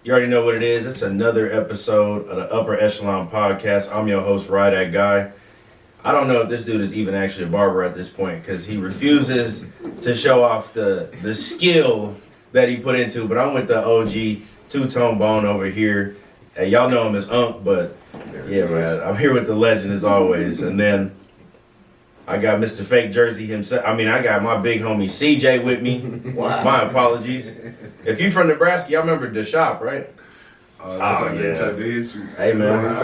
You already know what it is. It's another episode of the Upper Echelon Podcast. I'm your host, Ride That Guy. I don't know if this dude is even actually a barber at this point because he refuses to show off the skill that he put into. But I'm with the OG Two-Tone Bone over here. Y'all know him as Unk, but yeah, man, I'm here with the legend as always. And then I got Mr. Fake Jersey himself. I got my big homie CJ with me. Wow. My apologies. If you from Nebraska, y'all remember the shop, right? Oh yeah. Hey man.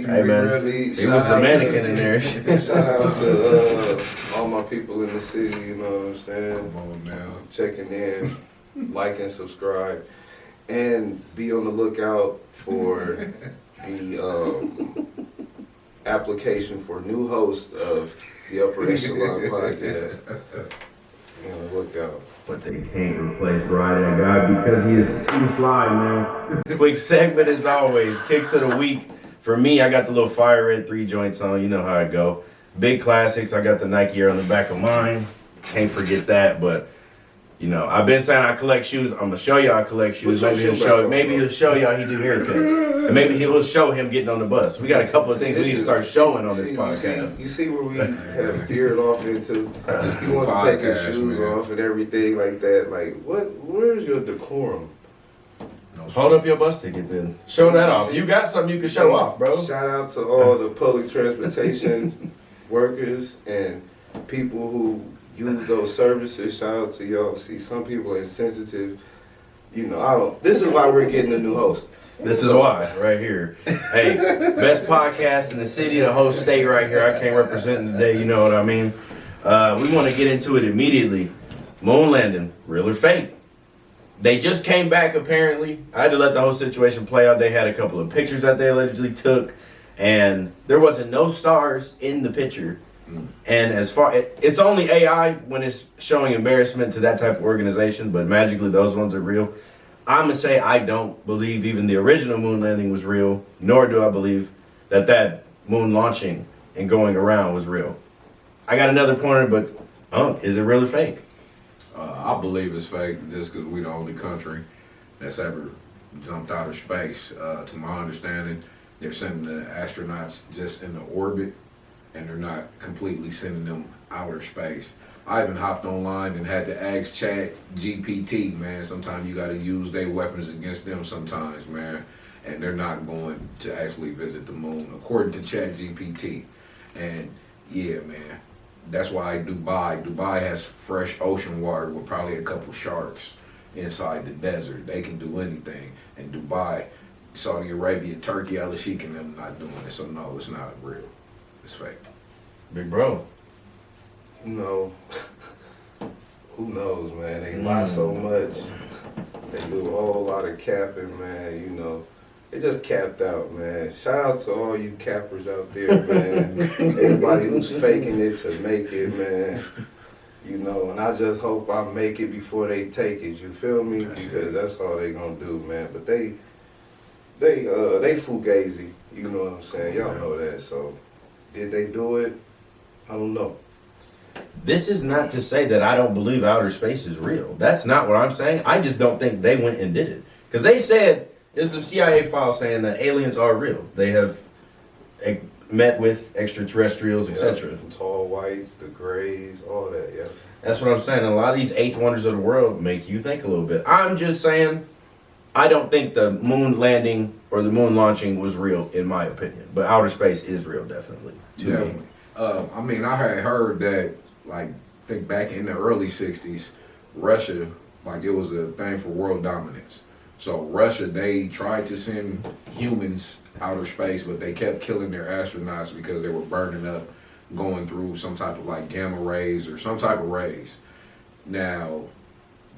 Hey man. He was the mannequin in there. Shout out to all my people in the city, you know what I'm saying? Come on now. Checking in, like and subscribe. And be on the lookout for the application for new host of the Upper Echelon Podcast. Be on the lookout. But they can't replace Ride That Guy because he is too fly, man. Quick segment as always. Kicks of the week. For me, I got the little fire red 3 joints on. You know how I go. Big classics. I got the Nike Air on the back of mine. Can't forget that. But, you know, I've been saying I collect shoes. I'm going to show y'all I collect shoes. Maybe he'll show y'all he do haircuts. And maybe he'll show him getting on the bus. We got a couple of things we need to start showing on this podcast. You see where we have veered off into? He wants to take his shoes off and everything like that. Like, where's your decorum? Hold up your bus ticket then. Show that off. You got something you can show off, bro. Shout out to all the public transportation workers and people who use those services. Shout out to y'all. See, some people are insensitive. You know, this is why we're getting a new host. This is why, right here. Hey, best podcast in the city, the whole state right here. I can't represent today, you know what I mean? We want to get into it immediately. Moon landing, real or fake? They just came back, apparently. I had to let the whole situation play out. They had a couple of pictures that they allegedly took, and there wasn't no stars in the picture. And as far, it's only AI when it's showing embarrassment to that type of organization, but magically those ones are real. I'm going to say I don't believe even the original moon landing was real, nor do I believe that moon launching and going around was real. I got another pointer, but is it real or fake? I believe it's fake just because we're the only country that's ever jumped out of space. To my understanding, they're sending the astronauts just into orbit, and they're not completely sending them outer space. I even hopped online and had to ask Chat GPT, man. Sometimes you got to use their weapons against them sometimes, man. And they're not going to actually visit the moon, according to Chat GPT. And yeah, man, that's why Dubai has fresh ocean water with probably a couple sharks inside the desert. They can do anything. And Dubai, Saudi Arabia, Turkey, Al Sheikh and them not doing it. So no, it's not real. It's fake. Big bro. No. Who knows, man? They lie so much. They do a whole lot of capping, man. You know, they just capped out, man. Shout out to all you cappers out there, man. Everybody who's faking it to make it, man. You know, and I just hope I make it before they take it. You feel me? Because that's all they gonna do, man. But they fugazi. You know what I'm saying? Y'all know that. So, did they do it? I don't know. This is not to say that I don't believe outer space is real. That's not what I'm saying. I just don't think they went and did it. Because they said, there's some CIA files saying that aliens are real. They have met with extraterrestrials, etc. The tall whites, the grays, all that, yeah. That's what I'm saying. A lot of these eighth wonders of the world make you think a little bit. I'm just saying, I don't think the moon landing or the moon launching was real, in my opinion. But outer space is real, definitely. Definitely. I had heard that, like, I think back in the early 60s, Russia, like, it was a thing for world dominance. So Russia, they tried to send humans outer space, but they kept killing their astronauts because they were burning up, going through some type of, like, gamma rays or some type of rays. Now,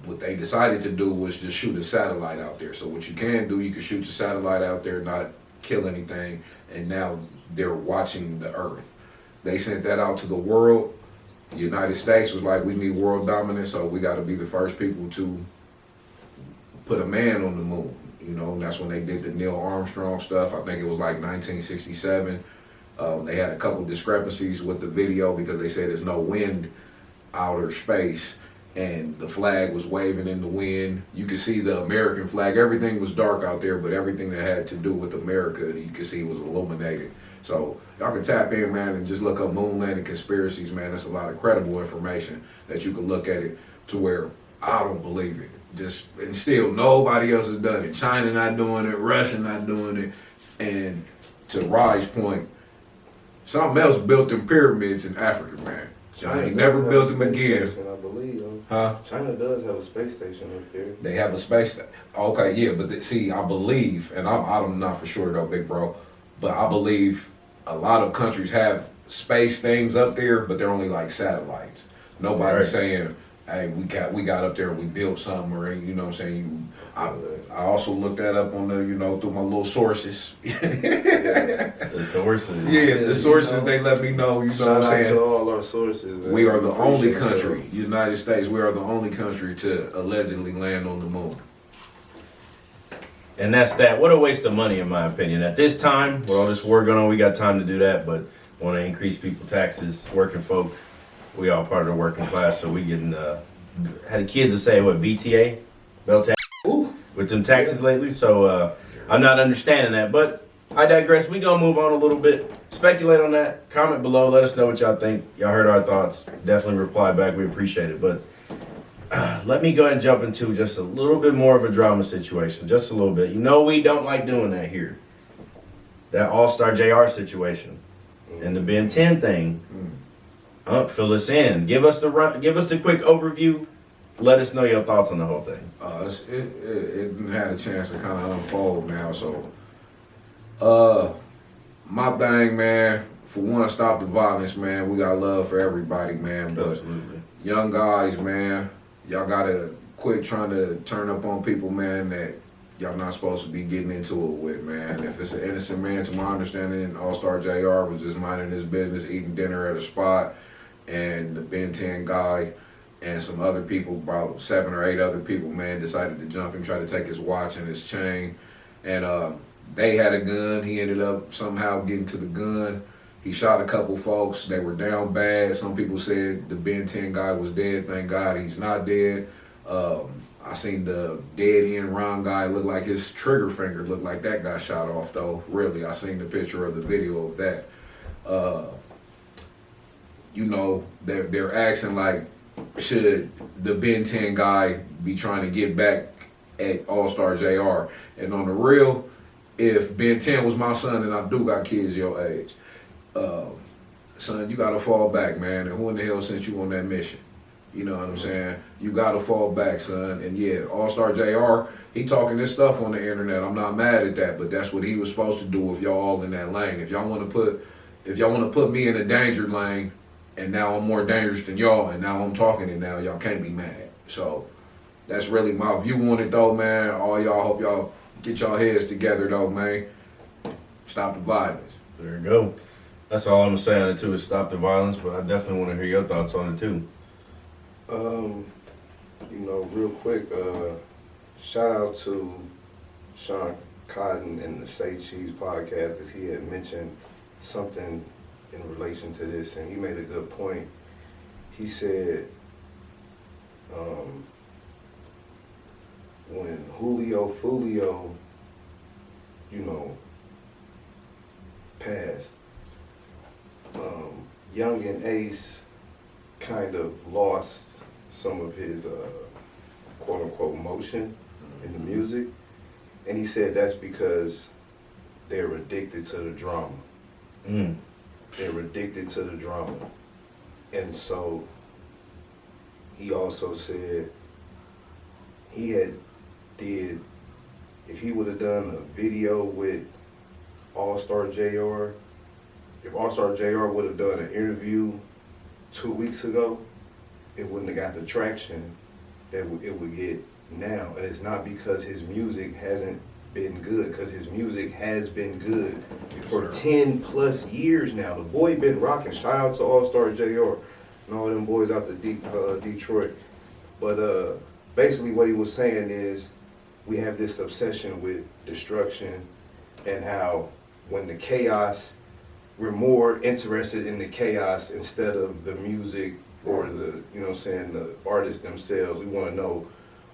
what they decided to do was just shoot a satellite out there. So what you can do, you can shoot your satellite out there, not kill anything, and now they're watching the Earth. They sent that out to the world. The United States was like, we need world dominance, so we got to be the first people to put a man on the moon. You know, and that's when they did the Neil Armstrong stuff. I think it was like 1967. They had a couple discrepancies with the video because they said there's no wind outer space. and the flag was waving in the wind. You could see the American flag. Everything was dark out there, but everything that had to do with America, you could see was illuminated. So y'all can tap in, man, and just look up moon landing conspiracies, man. That's a lot of credible information that you can look at it to where I don't believe it. Just, and still nobody else has done it. China not doing it, Russia not doing it. And to Rye's point, something else built them pyramids in Africa, man. China never built them again. I believe, Huh? China does have a space station up there. They have a space station. Okay, yeah, but see, I believe, and I'm not for sure though, big bro, but I believe a lot of countries have space things up there, but they're only like satellites. Nobody's saying, hey, we got up there and we built something, or you know what I'm saying. I also looked that up on the through my little sources. The sources. Yeah, the sources they let me know. You know what I'm saying. Shout out to all our sources. Man. We are the only country, United States. We are the only country to allegedly land on the moon. And that's that. What a waste of money, in my opinion. At this time, with all this war going on, we got time to do that, but want to increase people taxes, working folk. We all part of the working class, so we getting had the kids to say what BTA, bell tax, with them taxes lately. So I'm not understanding that, but I digress. We gonna move on a little bit. Speculate on that. Comment below. Let us know what y'all think. Y'all heard our thoughts. Definitely reply back. We appreciate it. But let me go ahead and jump into just a little bit more of a drama situation. Just a little bit. You know we don't like doing that here. That All-Star JR situation and the Ben 10 thing. Fill us in. Give us the quick overview. Let us know your thoughts on the whole thing. It had a chance to kind of unfold now. So, my thing, man. For one, stop the violence, man. We got love for everybody, man. But Absolutely. young guys, man, y'all gotta quit trying to turn up on people, man, that y'all not supposed to be getting into it with, man. If it's an innocent man, to my understanding, All-Star JR was just minding his business, eating dinner at a spot, and the Ben 10 guy and some other people, about 7 or 8 other people, man, decided to jump him, try to take his watch and his chain. And they had a gun. He ended up somehow getting to the gun. He shot a couple folks. They were down bad. Some people said the Ben 10 guy was dead. Thank God he's not dead. I seen the dead end round guy look like his trigger finger looked like that got shot off, though. Really, I seen the picture of the video of that. They're asking like, should the Ben 10 guy be trying to get back at All-Star JR? And on the real, if Ben 10 was my son and I do got kids your age, son, you gotta fall back, man. And who in the hell sent you on that mission? You know what I'm saying? You gotta fall back, son. And yeah, All-Star JR, he talking this stuff on the internet. I'm not mad at that, but that's what he was supposed to do if y'all all in that lane. If y'all wanna put me in a danger lane, and now I'm more dangerous than y'all, and now I'm talking it now, y'all can't be mad. So that's really my view on it, though, man. All y'all, hope y'all get y'all heads together, though, man. Stop the violence. There you go. That's all I'm saying on it too, is stop the violence, but I definitely want to hear your thoughts on it too. Real quick, shout out to Sean Cotton and the Say Cheese podcast, because he had mentioned something in relation to this, and he made a good point. He said, when Julio Fulio, passed, Young and Ace kind of lost some of his quote unquote motion in the music, and he said that's because they're addicted to the drama. They're addicted to the drama. And so he also said if he would have done a video with All-Star JR, if All-Star JR would have done an interview 2 weeks ago, it wouldn't have got the traction that it would get now. And it's not because his music hasn't been good, because his music has been good for 10 plus years now. The boy been rocking. Shout out to All-Star JR and all them boys out to Detroit. But basically what he was saying is, we have this obsession with destruction, and how when the chaos, we're more interested in the chaos instead of the music or the, you know what I'm saying, the artists themselves. We want to know,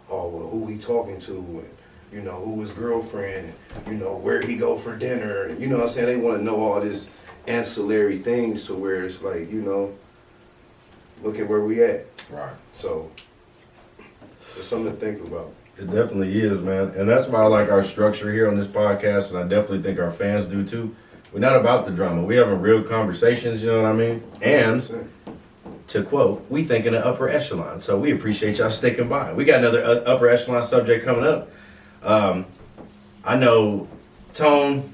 oh, well, who he talking to, and, you know, who his girlfriend, and, you know, where he go for dinner, and, you know what I'm saying, they want to know all this ancillary things to where it's like, you know, look at where we at. Right. So, it's something to think about. It definitely is, man. And that's why I like our structure here on this podcast, and I definitely think our fans do too. We're not about the drama. We having real conversations, you know what I mean? And 100%. to quote, we think in the upper echelon. So we appreciate y'all sticking by. We got another upper echelon subject coming up. I know Tone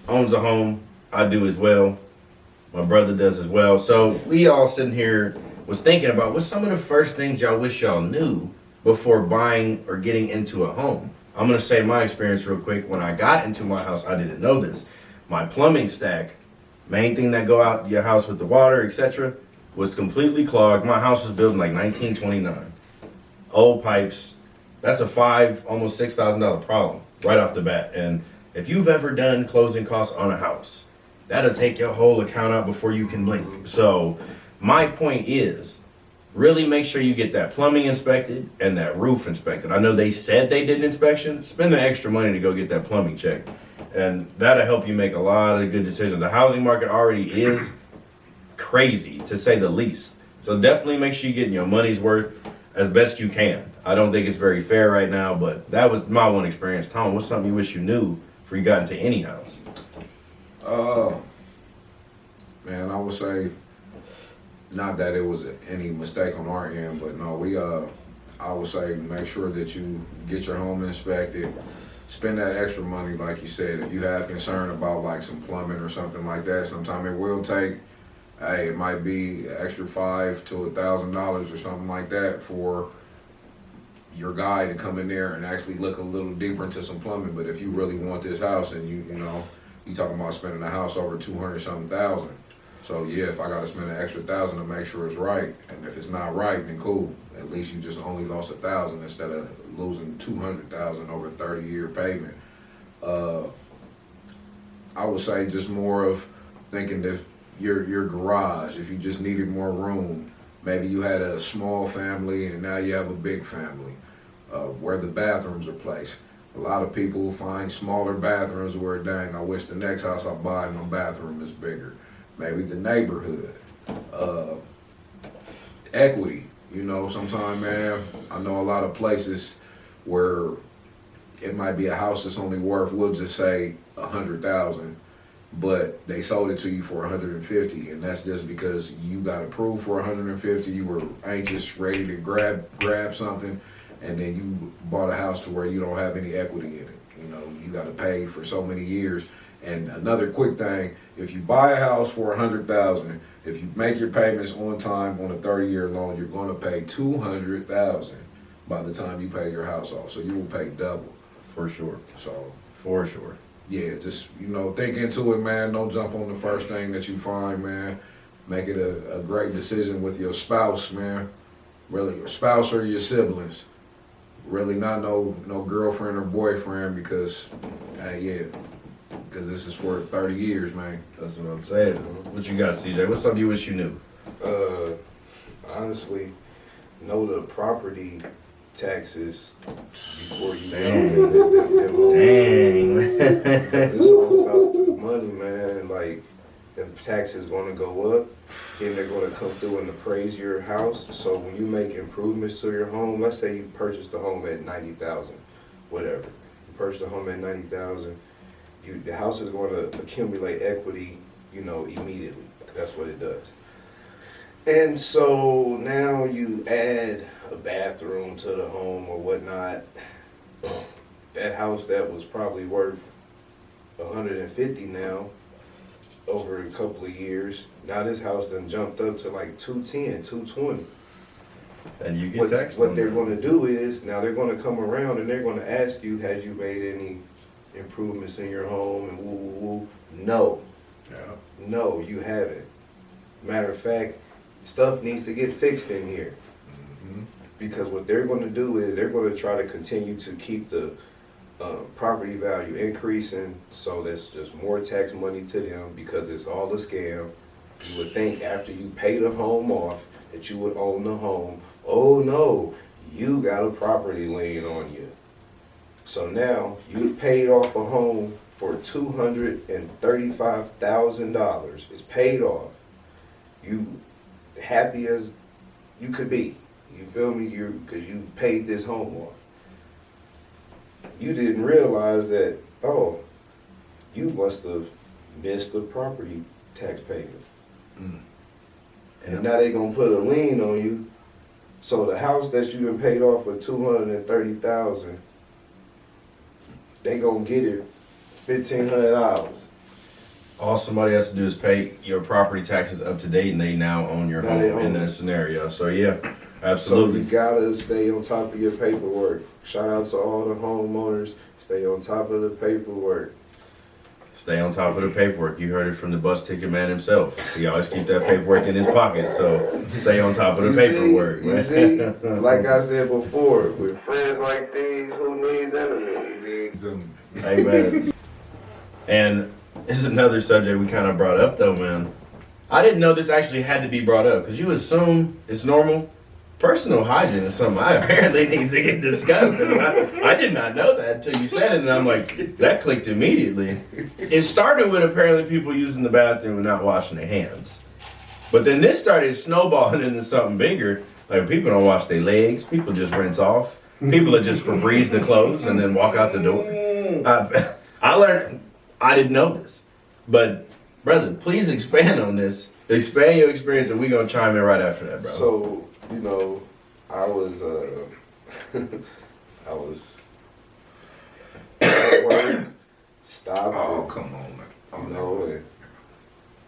owns a home. I do as well. My brother does as well. So we all sitting here was thinking about what's some of the first things y'all wish y'all knew before buying or getting into a home. I'm going to say my experience real quick. When I got into my house, I didn't know this. My plumbing stack, main thing that go out your house with the water, etc., was completely clogged. My house was built in like 1929. Old pipes. That's a almost $6,000 problem right off the bat. And if you've ever done closing costs on a house, that'll take your whole account out before you can blink. So my point is, really make sure you get that plumbing inspected and that roof inspected. I know they said they did an inspection. Spend the extra money to go get that plumbing checked. And that'll help you make a lot of good decisions. The housing market already is crazy, to say the least. So definitely make sure you're getting your money's worth as best you can. I don't think it's very fair right now, but that was my one experience. Tom, what's something you wish you knew before you got into any house? Man, I would say, not that it was any mistake on our end, but no, I would say make sure that you get your home inspected. Spend that extra money, like you said. If you have concern about like some plumbing or something like that, sometimes it will take, hey, it might be an extra $500 to $1,000 or something like that for your guy to come in there and actually look a little deeper into some plumbing. But if you really want this house and you talking about spending a house over 200-something thousand. So yeah, if I gotta spend an extra $1,000 to make sure it's right, and if it's not right, then cool. At least you just only lost $1,000 instead of losing $200,000 over a 30-year payment. I would say just more of thinking that your garage, if you just needed more room, maybe you had a small family and now you have a big family, where the bathrooms are placed. A lot of people find smaller bathrooms where, dang, I wish the next house I buy, my bathroom is bigger. Maybe the neighborhood, equity. Sometimes, man, I know a lot of places where it might be a house that's only worth, we'll just say, $100,000, but they sold it to you for $150,000, and that's just because you got approved for $150,000. You were anxious, ready to grab something, and then you bought a house to where you don't have any equity in it. You got to pay for so many years. And another quick thing, if you buy a house for $100,000, if you make your payments on time on a 30-year loan, you're going to pay $200,000 by the time you pay your house off. So you will pay double. For sure. So For sure. yeah, just think into it, man. Don't jump on the first thing that you find, man. Make it a great decision with your spouse, man. Really, your spouse or your siblings. Really not no girlfriend or boyfriend, because because this is for 30 years, man. That's what I'm saying. What you got, CJ? What's something you wish you knew? Honestly, know the property taxes before you Dang. them. Dang. It's all about the money, man. Like, the taxes going to go up, and they're going to come through and appraise your house. So when you make improvements to your home, let's say you purchased a home at $90,000, whatever. You purchased a home at $90,000. The house is going to accumulate equity, immediately. That's what it does. And so now you add a bathroom to the home or whatnot. That house that was probably worth $150 now, over a couple of years, now this house done jumped up to like $210, $220. And you get taxed. What they're going to do is, now they're going to come around and they're going to ask you, had you made any improvements in your home and woo woo woo. No. Yeah. No, you haven't. Matter of fact, stuff needs to get fixed in here. Mm-hmm. Because what they're going to do is they're going to try to continue to keep the property value increasing, so that's just more tax money to them, because it's all a scam. You would think after you pay the home off that you would own the home. Oh no, you got a property lien on you. So now you've paid off a home for $235,000. It's paid off. You happy as you could be. You feel me? Because you paid this home off. You didn't realize that, oh, you must have missed the property tax payment. And now they're gonna put a lien on you. So the house that you done paid off for $230,000, they gonna get it $1,500. All somebody has to do is pay your property taxes up to date, and they now own your Now home they own in it. that scenario. So yeah, So absolutely. you gotta stay on top of your paperwork. Shout out to all the homeowners. Stay on top of the paperwork. Stay on top of the paperwork. You heard it from the bus ticket man himself. He always keeps that paperwork in his pocket. So stay on top of the paperwork, You man. see, like I said before, with friends like these, who needs enemies? Hey, man. And this is another subject we kind of brought up, though, man. I didn't know this actually had to be brought up because you assume it's normal. Personal hygiene is something I apparently needs to get discussed. And I did not know that until you said it, and I'm like, that clicked immediately. It started with apparently people using the bathroom and not washing their hands. But then this started snowballing into something bigger. Like, people don't wash their legs. People just rinse off. People that just Febreze the clothes and then walk out the door. I learned, I didn't know this. But, brother, please expand on this. Expand your experience, and we're going to chime in right after that, bro. So, you know, I was at work, stopped. Oh, and, come on, man. Oh, you know, and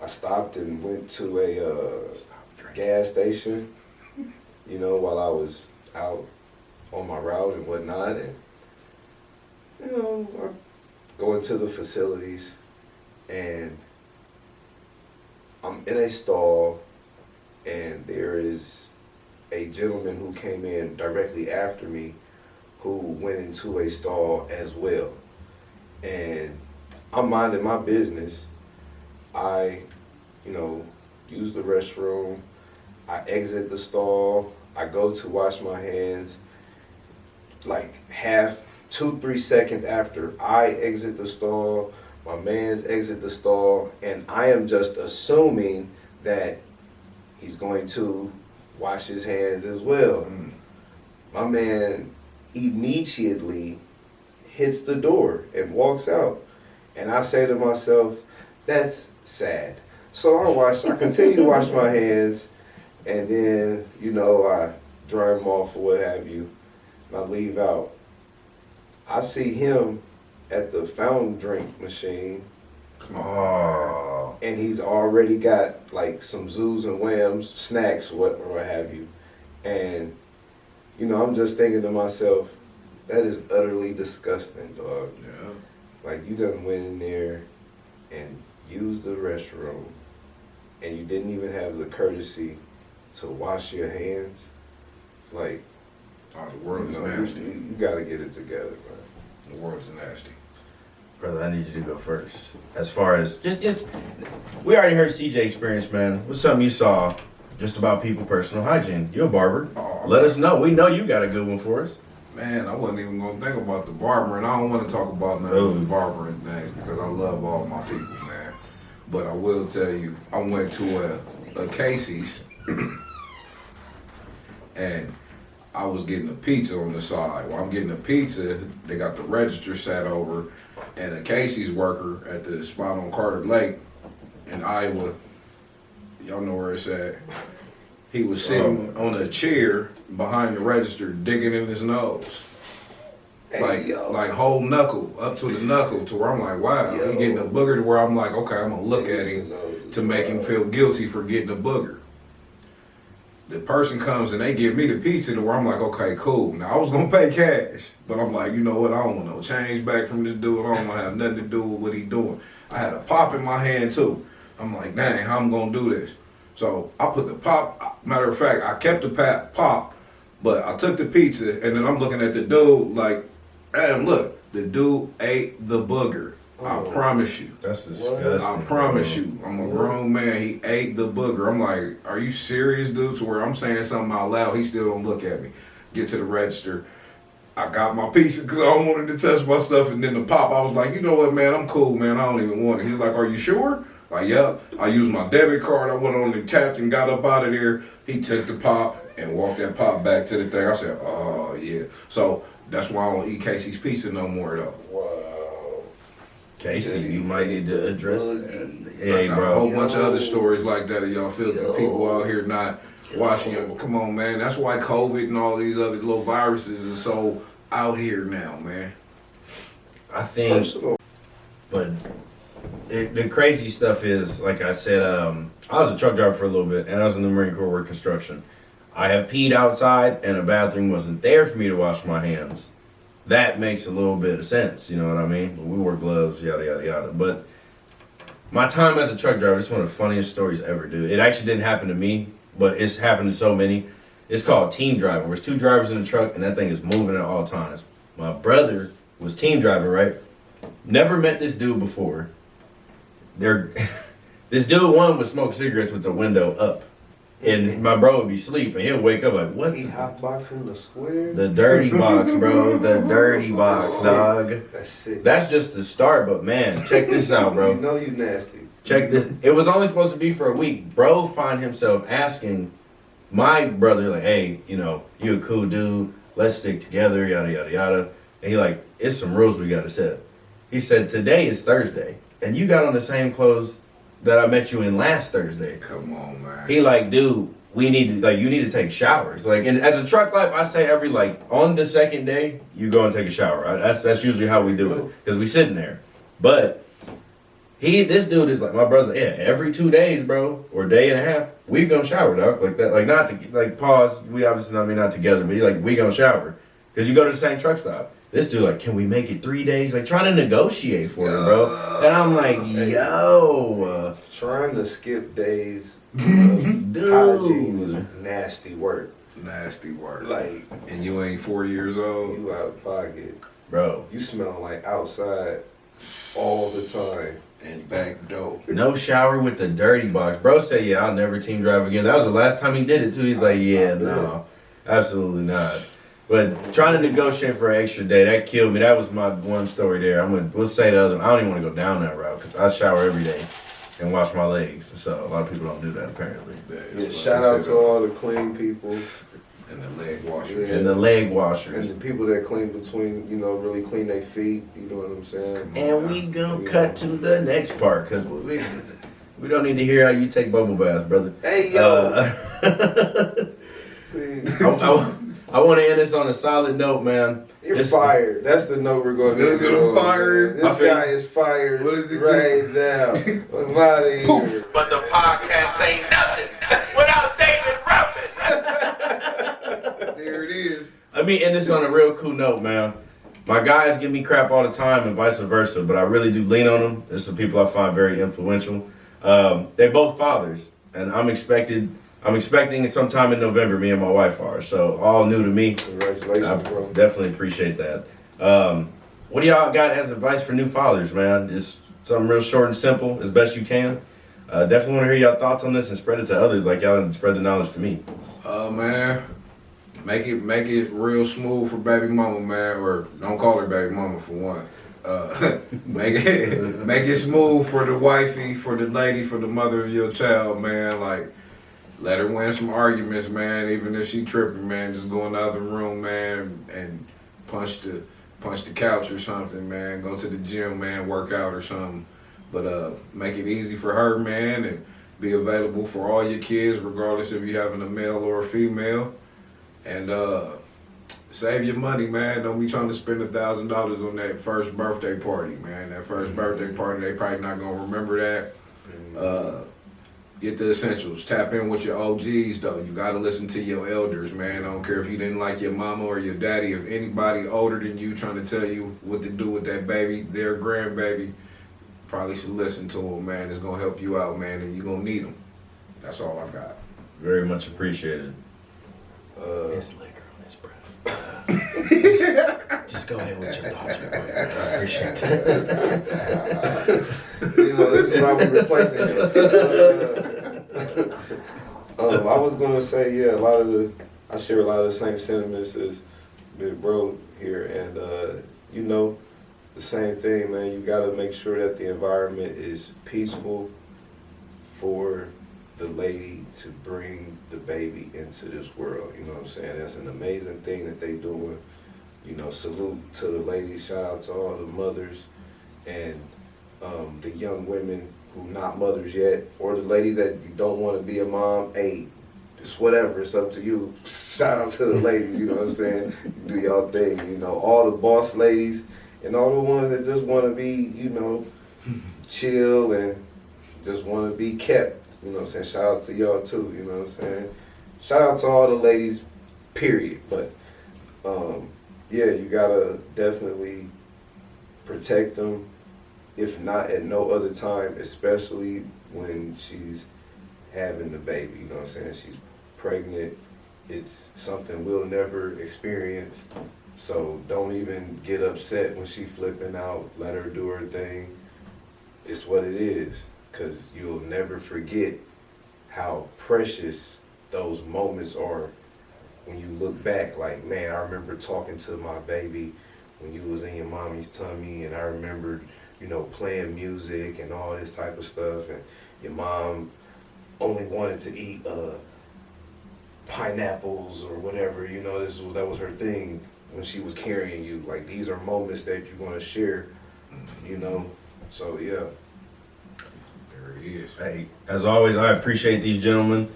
I stopped and went to a gas station, you know, while I was out on my route and whatnot. And, you know, I go into the facilities and I'm in a stall, and there is a gentleman who came in directly after me who went into a stall as well. And I'm minding my business. I, you know, use the restroom. I exit the stall. I go to wash my hands. Like 2-3 seconds after I exit the stall, my man's exit the stall, and I am just assuming that he's going to wash his hands as well. My man immediately hits the door and walks out. And I say to myself, that's sad. So I continue to wash my hands, and then, you know, I dry them off or what have you, and I leave out. I see him at the fountain drink machine, Oh. and he's already got like some zoos and whams, snacks, what have you. And, you know, I'm just thinking to myself, that is utterly disgusting, dog. Yeah. Like, you done went in there and used the restroom, and you didn't even have the courtesy to wash your hands. Like, Oh, the world is you know, nasty. you gotta get it together, man. The world is nasty. Brother, I need you to go first. As far as just we already heard CJ experience, man. What's something you saw just about people personal hygiene? You're a barber. Oh, Let us know. We know you got a good one for us. Man, I wasn't even gonna think about the barber, and I don't want to talk about none of the barbering things because I love all my people, man. But I will tell you, I went to a Casey's, and I was getting a pizza on the side. While I'm getting a pizza, they got the register sat over, and a Casey's worker at the spot on Carter Lake in Iowa, y'all know where it's at. He was sitting on a chair behind the register, digging in his nose. Hey, yo. Like whole knuckle, up to the knuckle, to where I'm like, wow, Yo. he getting a booger, to where I'm like, okay, I'm gonna look at him to make him feel guilty for getting a booger. The person comes and they give me the pizza, to where I'm like, okay, cool. Now I was gonna pay cash, but I'm like, you know what? I don't want no change back from this dude. I don't want to have nothing to do with what he doing. I had a pop in my hand too. I'm like, dang, how I'm gonna do this? So I put the pop. Matter of fact, I kept the pop, but I took the pizza, and then I'm looking at the dude like, damn, look, the dude ate the booger. I promise you. That's disgusting. I promise you. I'm a grown man. He ate the booger. I'm like, are you serious, dude? To where I'm saying something out loud, he still don't look at me. Get to the register. I got my piece because I don't wanted to touch my stuff. And then the pop, I was like, you know what, man? I'm cool, man. I don't even want it. He was like, are you sure? Like, yeah. I used my debit card. I went on and tapped and got up out of there. He took the pop and walked that pop back to the thing. I said, oh, yeah. So that's why I don't eat Casey's pizza no more, though. Wow. Casey, you might need to address that. Hey, Hey, bro. A whole bro. bunch of other stories like that of y'all filthy people out here not washing your. Come on, man. That's why COVID and all these other little viruses are so out here now, man. I think, but the crazy stuff is, like I said, I was a truck driver for a little bit, and I was in the Marine Corps work construction. I have peed outside, and a bathroom wasn't there for me to wash my hands. That makes a little bit of sense, you know what I mean? We wore gloves, yada, yada, yada. But my time as a truck driver is one of the funniest stories ever, dude. It actually didn't happen to me, but it's happened to so many. It's called team driving. There's two drivers in the truck, and that thing is moving at all times. My brother was team driving, right? Never met this dude before. This dude, one, would smoke cigarettes with the window up. And my bro would be asleep, and he'll wake up like, what? He hotboxing the square? The dirty box, bro. The dirty box, dog. That's sick. That's just the start, but man, check this out, bro. You know you nasty. Check this. It was only supposed to be for a week. Bro find himself asking my brother, like, hey, you know, you a cool dude. Let's stick together, yada, yada, yada. And he like, it's some rules we got to set. He said, today is Thursday, and you got on the same clothes that I met you in last Thursday. Come on, man. He like, dude, we need to, like, you need to take showers. Like, and as a truck life, I say every, like, on the second day, you go and take a shower. That's usually how we do it, because we sitting there. But this dude is like, my brother, yeah, every 2 days, bro, or day and a half, we gonna shower, dog. Like that, like, not to, like, pause, we obviously, I mean, not together, but he like, we gonna shower. Because you go to the same truck stop. This dude like, can we make it 3 days? Like, trying to negotiate for it, bro. And I'm like, yo. Trying to skip days of Dude. hygiene is nasty work. Nasty work. Like, and you ain't 4 years old. you out of pocket. Bro. You smell like outside all the time. And back door. No shower with the dirty box. Bro said, yeah, I'll never team drive again. That was the last time he did it, too. He's like, yeah, no, absolutely not. But trying to negotiate for an extra day, that killed me. That was my one story there. We'll say the other. I don't even want to go down that route because I shower every day and wash my legs. So a lot of people don't do that apparently. Yeah, shout out to all the clean people. And the leg washers. Yeah. And the leg And washers. the people that clean between, you know, really clean their feet. You know what I'm saying? And we gonna cut to the next part because we don't need to hear how you take bubble baths, brother. Hey, yo. See, I want to end this on a solid note, man. you're fired. That's the note we're going to Let's do. get him fired. This guy is fired. What is he right now? I'm out of here. But the podcast ain't nothing without David Ruffin. There it is. Let me end this on a real cool note, man. My guys give me crap all the time and vice versa, but I really do lean on them. There's some people I find very influential. They're both fathers, and I'm expecting sometime in November, me and my wife are. So all new to me. Congratulations, I bro. definitely appreciate that. What do y'all got as advice for new fathers, man? Just something real short and simple, as best you can. Definitely want to hear y'all thoughts on this and spread it to others like y'all done spread the knowledge to me. Man, make it real smooth for baby mama, man, or don't call her baby mama for one. Make it smooth for the wifey, for the lady, for the mother of your child, man. Like, let her win some arguments, man. Even if she tripping, man, just go in the other room, man, and punch the couch or something, man. Go to the gym, man, work out or something. But make it easy for her, man, and be available for all your kids, regardless if you're having a male or a female. And save your money, man. Don't be trying to spend $1,000 on that first birthday party, man. That first birthday party, they probably not gonna remember that. Get the essentials. Tap in with your OGs, though. You gotta listen to your elders, man. I don't care if you didn't like your mama or your daddy. If anybody older than you trying to tell you what to do with that baby, their grandbaby, probably should listen to them, man. It's gonna help you out, man, and you're gonna need them. That's all I got. Very much appreciated. Uh, There's liquor on his breath. Just go ahead with your thoughts real quick. I appreciate that. This is how we're replacing him. I was gonna say, yeah, I share a lot of the same sentiments as Big Bro here, and the same thing, man. You gotta make sure that the environment is peaceful for the lady to bring the baby into this world. You know what I'm saying? That's an amazing thing that they doing. Salute to the ladies. Shout out to all the mothers and the young women who not mothers yet, or the ladies that you don't want to be a mom. Hey, it's whatever. It's up to you. Shout out to the ladies. You know what I'm saying? Do y'all thing. All the boss ladies and all the ones that just want to be, chill and just want to be kept. You know what I'm saying? Shout out to y'all too. You know what I'm saying? Shout out to all the ladies. Period. But yeah, you gotta definitely protect them, if not at no other time, especially when she's having the baby. You know what I'm saying? She's pregnant. It's something we'll never experience. So don't even get upset when she flipping out. Let her do her thing. It's what it is, because you'll never forget how precious those moments are. When you look back, like, man, I remember talking to my baby when you was in your mommy's tummy, and I remembered, playing music and all this type of stuff, and your mom only wanted to eat pineapples or whatever, that was her thing when she was carrying you. Like, these are moments that you're gonna share, so yeah. There it is. Hey, as always, I appreciate these gentlemen.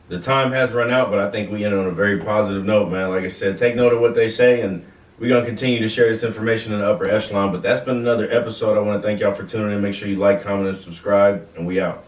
The time has run out, but I think we ended on a very positive note, man. Like I said, take note of what they say, and we're going to continue to share this information in the upper echelon. But that's been another episode. I want to thank y'all for tuning in. Make sure you like, comment, and subscribe, and we out.